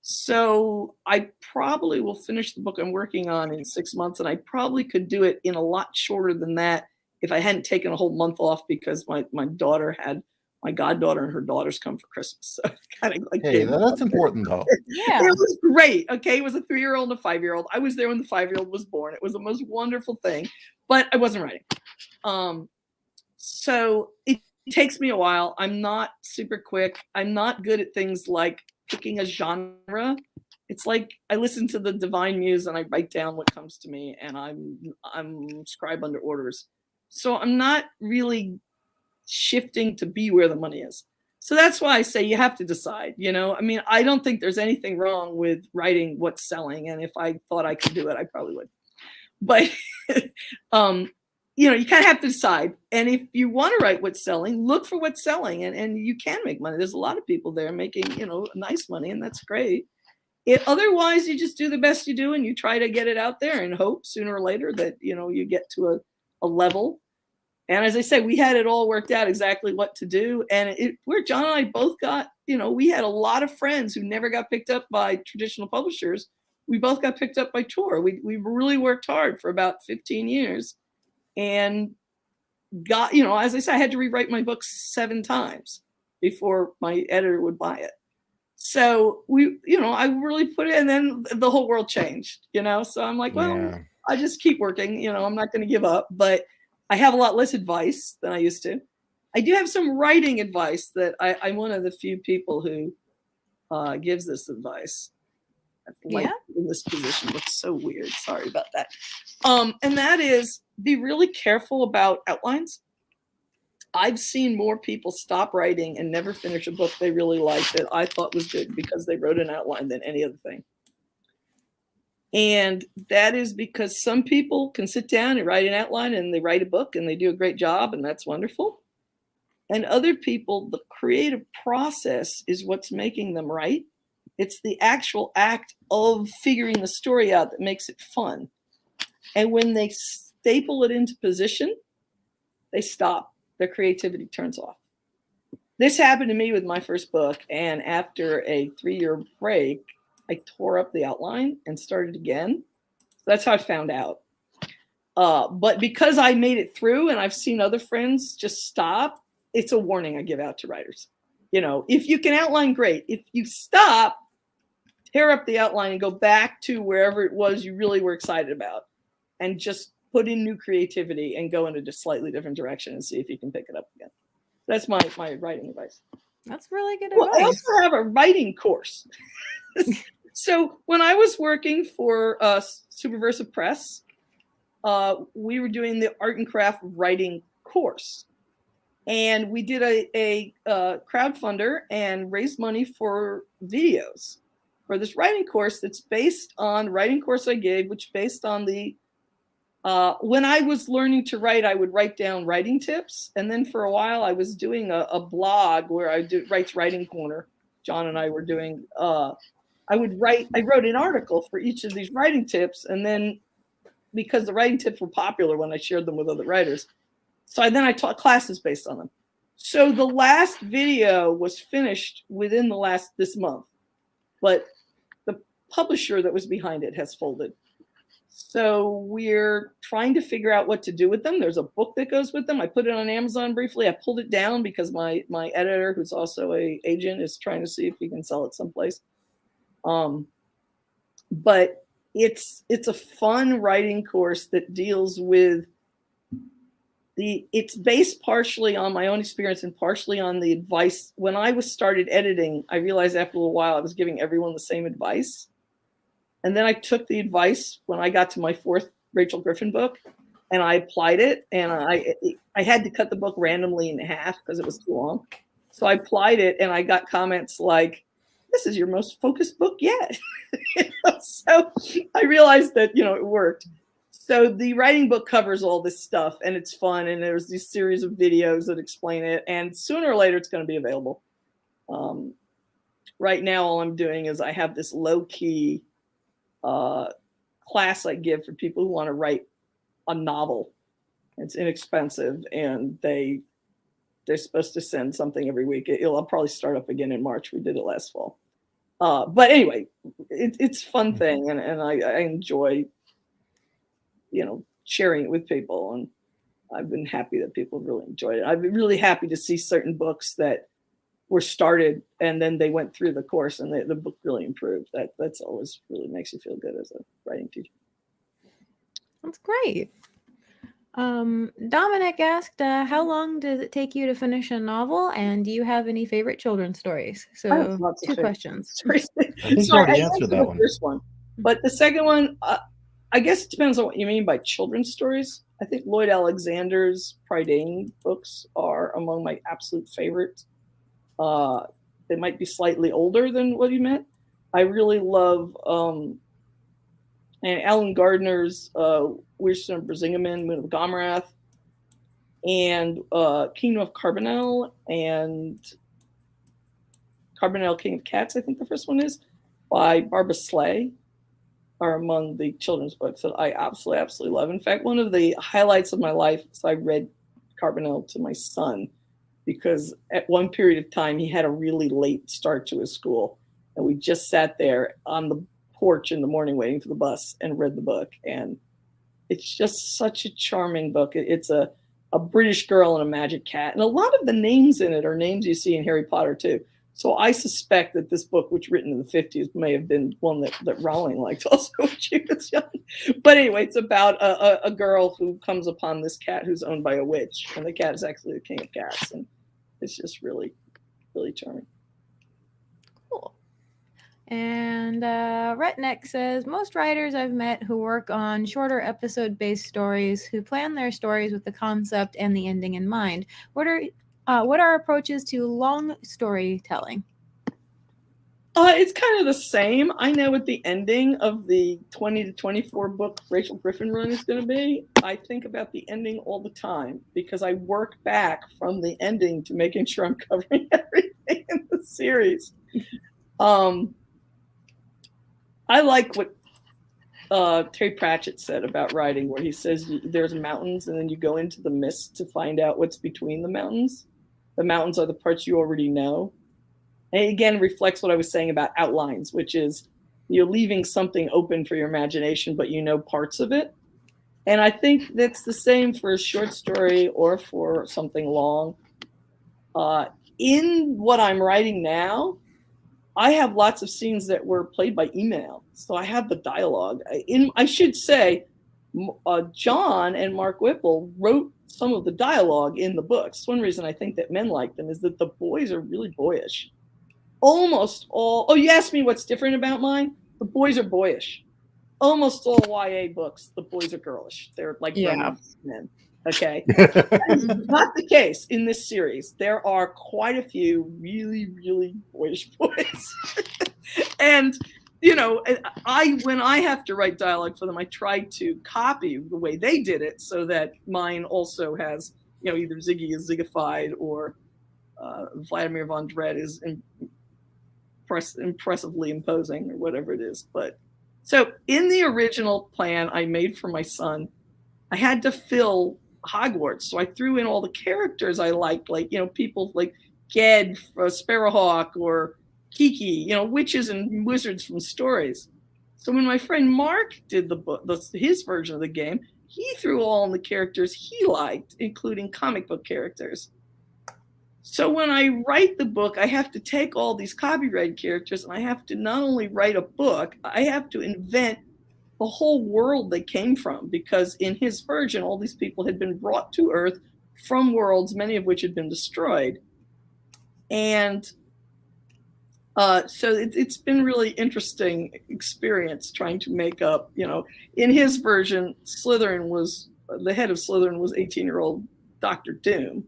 So I probably will finish the book I'm working on in 6 months, and I probably could do it in a lot shorter than that if I hadn't taken a whole month off, because my daughter had, my goddaughter and her daughters come for Christmas. So kind of like, hey, that's important though. Yeah, it was great. Okay, it was a 3-year-old and a 5-year-old. I was there when the 5-year-old was born. It was the most wonderful thing, but I wasn't writing. So it takes me a while. I'm not super quick. I'm not good at things like picking a genre. It's like I listen to the Divine Muse and I write down what comes to me, and I'm scribe under orders. So I'm not really shifting to be where the money is. So that's why I say you have to decide, you know. I mean, I don't think there's anything wrong with writing what's selling, and if I thought I could do it, I probably would. But you know, you kind of have to decide. And if you want to write what's selling, look for what's selling, and you can make money. There's a lot of people there making, you know, nice money, and that's great. Otherwise, you just do the best you do and you try to get it out there and hope sooner or later that, you know, you get to a level. And as I say, we had it all worked out exactly what to do. And where John and I both got, you know, we had a lot of friends who never got picked up by traditional publishers. We both got picked up by Tor. We really worked hard for about 15 years and got, you know, as I said, I had to rewrite my book 7 times before my editor would buy it. So we, you know, I really put it, and then the whole world changed, you know? So I'm like, well, I just keep working, you know, I'm not going to give up, but I have a lot less advice than I used to. I do have some writing advice that I'm one of the few people who gives this advice. Like in this position looks so weird. Sorry about that. And that is, be really careful about outlines. I've seen more people stop writing and never finish a book they really liked that I thought was good because they wrote an outline than any other thing. And that is because some people can sit down and write an outline and they write a book and they do a great job, and that's wonderful. And other people, the creative process is what's making them write. It's the actual act of figuring the story out that makes it fun. And when they staple it into position, they stop. Their creativity turns off. This happened to me with my first book, and after a 3-year break, I tore up the outline and started again. That's how I found out. But because I made it through, and I've seen other friends just stop, it's a warning I give out to writers. You know, if you can outline, great. If you stop, tear up the outline and go back to wherever it was you really were excited about, and just put in new creativity and go in a slightly different direction and see if you can pick it up again. That's my writing advice. That's really good advice. Well, I also have a writing course. So when I was working for Superversive Press, we were doing the art and craft writing course. And we did a crowdfunder and raised money for videos for this writing course that's based on writing course I gave, which based on the when I was learning to write, I would write down writing tips. And then for a while, I was doing a blog where I do Wright's Writing Corner. John and I were doing, I wrote an article for each of these writing tips. And then because the writing tips were popular when I shared them with other writers, then I taught classes based on them. So the last video was finished within this month, but the publisher that was behind it has folded. So we're trying to figure out what to do with them. There's a book that goes with them. I put it on Amazon briefly. I pulled it down because my editor, who's also an agent, is trying to see if he can sell it someplace. But it's a fun writing course that deals with it's based partially on my own experience and partially on the advice. When I started editing, I realized after a little while I was giving everyone the same advice. And then I took the advice when I got to my 4th Rachel Griffin book, and I applied it. And I had to cut the book randomly in half because it was too long. So I applied it, and I got comments like, "This is your most focused book yet." So I realized that, it worked. So the writing book covers all this stuff, and it's fun. And there's these series of videos that explain it. And sooner or later, it's going to be available. Right now, all I'm doing is I have this low-key class I give for people who want to write a novel. It's inexpensive, and they're supposed to send something every week. I'll probably start up again in March. We did it last fall. But anyway, it's a fun thing, and I enjoy, sharing it with people, and I've been happy that people have really enjoyed it. I've been really happy to see certain books that were started and then they went through the course and the book really improved. That's always really makes you feel good as a writing teacher. That's great. Dominic asked, how long does it take you to finish a novel? And do you have any favorite children's stories? So 2 questions. I think you already answered that one. First one. But the second one, I guess it depends on what you mean by children's stories. I think Lloyd Alexander's Prydain books are among my absolute favorites. They might be slightly older than what you meant. I really love and Alan Gardner's Weirstone Brisingamen, Moon of Gomerath. and Kingdom of Carbonell and Carbonell King of Cats, I think the first one is, by Barbara Slay, are among the children's books that I absolutely love. In fact, one of the highlights of my life is I read Carbonell to my son, because at one period of time he had a really late start to his school, and we just sat there on the porch in the morning waiting for the bus and read the book. And it's just such a charming book. It's a British girl and a magic cat, and a lot of the names in it are names you see in Harry Potter too. So I suspect that this book, which written in the 50s, may have been one that Rowling liked also when she was young. But anyway, it's about a girl who comes upon this cat who's owned by a witch, and the cat is actually the king of cats, and it's just really, really charming. Cool. And Retneck says, most writers I've met who work on shorter episode-based stories who plan their stories with the concept and the ending in mind. What are approaches to long storytelling? It's kind of the same. I know what the ending of the 20 to 24 book Rachel Griffin run is going to be. I think about the ending all the time because I work back from the ending to making sure I'm covering everything in the series. I like what Terry Pratchett said about writing, where he says there's mountains and then you go into the mist to find out what's between the mountains. The mountains are the parts you already know. And it again reflects what I was saying about outlines, which is you're leaving something open for your imagination, but you know parts of it. And I think that's the same for a short story or for something long. In what I'm writing now, I have lots of scenes that were played by email. So I have the dialogue. I should say, John and Mark Whipple wrote some of the dialogue in the books. One reason I think that men like them is that the boys are really boyish. Almost all, you asked me what's different about mine? The boys are boyish. Almost all YA books, the boys are girlish. They're like men. Okay. That's not the case in this series. There are quite a few really, really boyish boys. And, you know, when I have to write dialogue for them, I try to copy the way they did it so that mine also has, you know, either Ziggy is ziggified or Vladimir von Dredd is impressively imposing or whatever it is. But so in the original plan I made for my son, I had to fill Hogwarts. So I threw in all the characters I liked, like, you know, people like Ged, Sparrowhawk, or Kiki, you know, witches and wizards from stories. So when my friend Mark did his version of the game, he threw all in the characters he liked, including comic book characters. So when I write the book, I have to take all these copyright characters and I have to not only write a book, I have to invent the whole world they came from, because in his version, all these people had been brought to Earth from worlds, many of which had been destroyed. And so it's been really interesting experience trying to make up, you know, in his version, the head of Slytherin was 18-year-old Dr. Doom.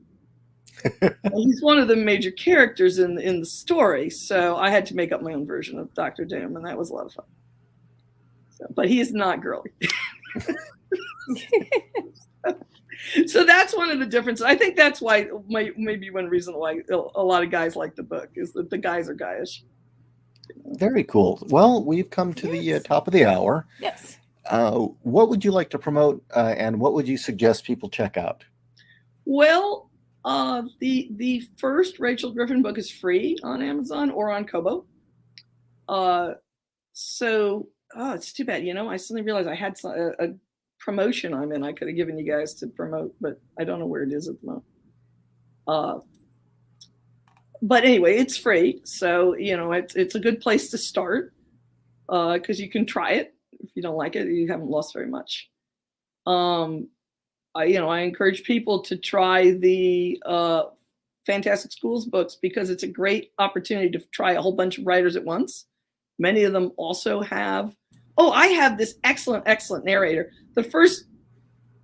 He's one of the major characters in the story. So I had to make up my own version of Dr. Doom, and that was a lot of fun. So, but he is not girly. So that's one of the differences. I think that's why, maybe one reason why a lot of guys like the book is that the guys are guyish. Very cool. Well, we've come to the top of the hour. Yes. What would you like to promote, and what would you suggest people check out? Well, the first Rachel Griffin book is free on Amazon or on Kobo. It's too bad. You know, I suddenly realized I had a promotion I'm in. I could have given you guys to promote, but I don't know where it is at the moment. But anyway, it's free. So, you know, it's a good place to start because you can try it. If you don't like it, you haven't lost very much. I encourage people to try the Fantastic Schools books because it's a great opportunity to try a whole bunch of writers at once. Many of them also have, I have this excellent narrator. The first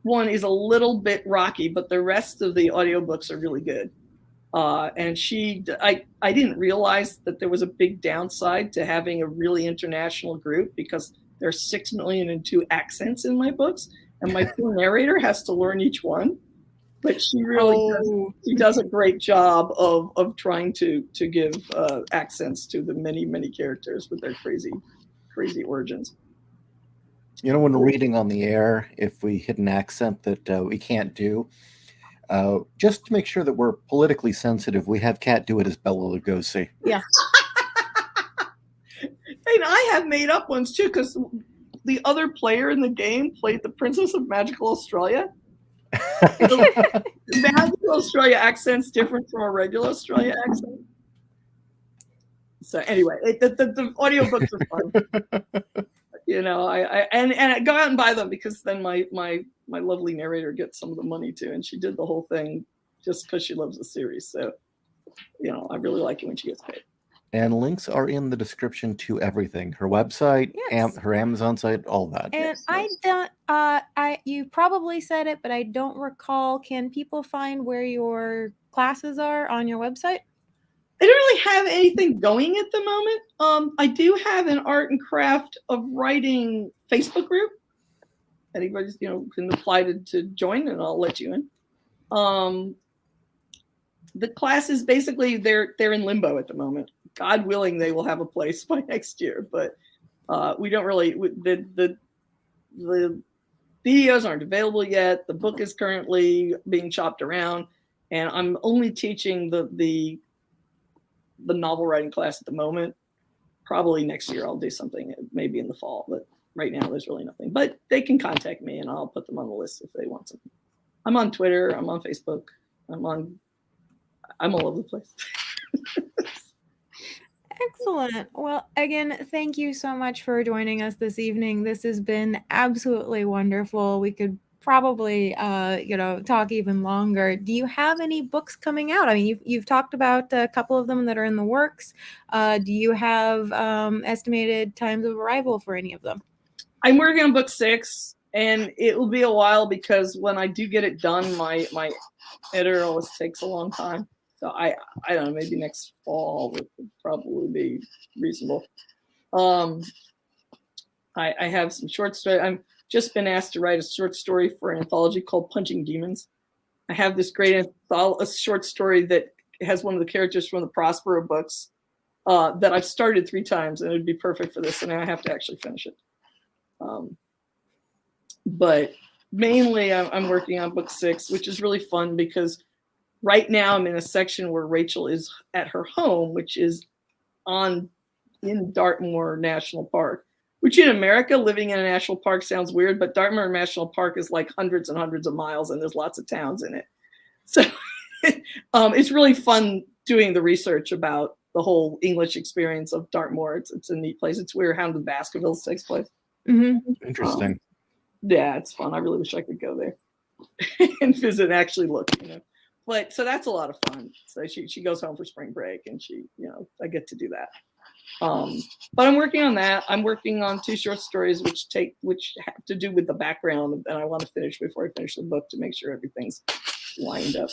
one is a little bit rocky, but the rest of the audiobooks are really good. And I didn't realize that there was a big downside to having a really international group because there's 6 million and 2 accents in my books. And my poor narrator has to learn each one. But she really does a great job of trying to give accents to the many characters with their crazy origins. You know, when reading on the air, if we hit an accent that we can't do, just to make sure that we're politically sensitive, we have Kat do it as Bela Lugosi. Yeah. And I have made up ones too, because the other player in the game played the Princess of Magical Australia. Magical Australia accent's different from a regular Australia accent. So anyway, the audiobooks are fun. You know, I go out and buy them, because then my lovely narrator gets some of the money too, and she did the whole thing just because she loves the series. So, you know, I really like it when she gets paid. And links are in the description to everything: her website, yes. Her Amazon site, all that. And you probably said it, but I don't recall. Can people find where your classes are on your website? I don't really have anything going at the moment. I do have an art and craft of writing Facebook group. Anybody's, you know, can apply to join, and I'll let you in. The classes, basically, they're in limbo at the moment. God willing, they will have a place by next year, but we don't really. The videos aren't available yet. The book is currently being chopped around, and I'm only teaching the novel writing class at the moment. Probably next year I'll do something, maybe in the fall, but right now there's really nothing. But they can contact me, and I'll put them on the list if they want something. I'm on Twitter. I'm on Facebook. I'm all over the place. Excellent. Well, again, thank you so much for joining us this evening. This has been absolutely wonderful. We could probably, talk even longer. Do you have any books coming out? I mean, you've talked about a couple of them that are in the works. Do you have estimated times of arrival for any of them? I'm working on book 6, and it will be a while, because when I do get it done, my editor always takes a long time. So I don't know, maybe next fall would probably be reasonable. I have some short stories. I've just been asked to write a short story for an anthology called Punching Demons. I have this great short story that has one of the characters from the Prospero books that I've started 3 times, and it would be perfect for this, and now I have to actually finish it. But mainly I'm working on book 6, which is really fun, because right now I'm in a section where Rachel is at her home, which is in Dartmoor National Park, which in America, living in a national park sounds weird, but Dartmoor National Park is like hundreds and hundreds of miles, and there's lots of towns in it. So it's really fun doing the research about the whole English experience of Dartmoor. It's a neat place. It's where Hound of Baskervilles takes place. Mm-hmm. Interesting. Yeah, it's fun. I really wish I could go there and visit and actually look, you know. But so that's a lot of fun. So she goes home for spring break, and I get to do that. But I'm working on that. I'm working on 2 short stories which have to do with the background, and I want to finish before I finish the book to make sure everything's lined up.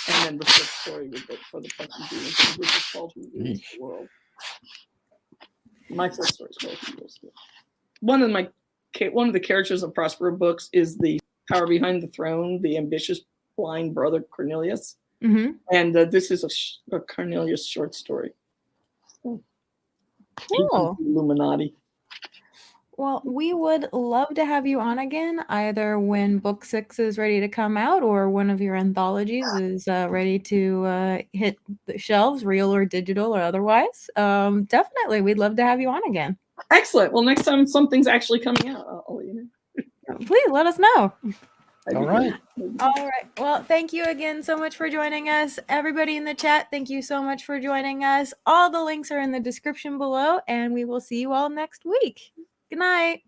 And then the 5th story for the Punching Demons, which is called Who Rules the World. My 5th story is called Who Rules the World. One of the characters of Prospero books is the power behind the throne, the ambitious blind brother Cornelius. Mm-hmm. And this is a Cornelius short story. Cool. Illuminati. Well, we would love to have you on again, either when book 6 is ready to come out, or one of your anthologies is ready to hit the shelves, real or digital or otherwise. Definitely, we'd love to have you on again. Excellent. Well, next time something's actually coming out, I'll let you know. Please let us know. All right. All right. Well, thank you again so much for joining us. Everybody in the chat, thank you so much for joining us. All the links are in the description below, and we will see you all next week. Good night.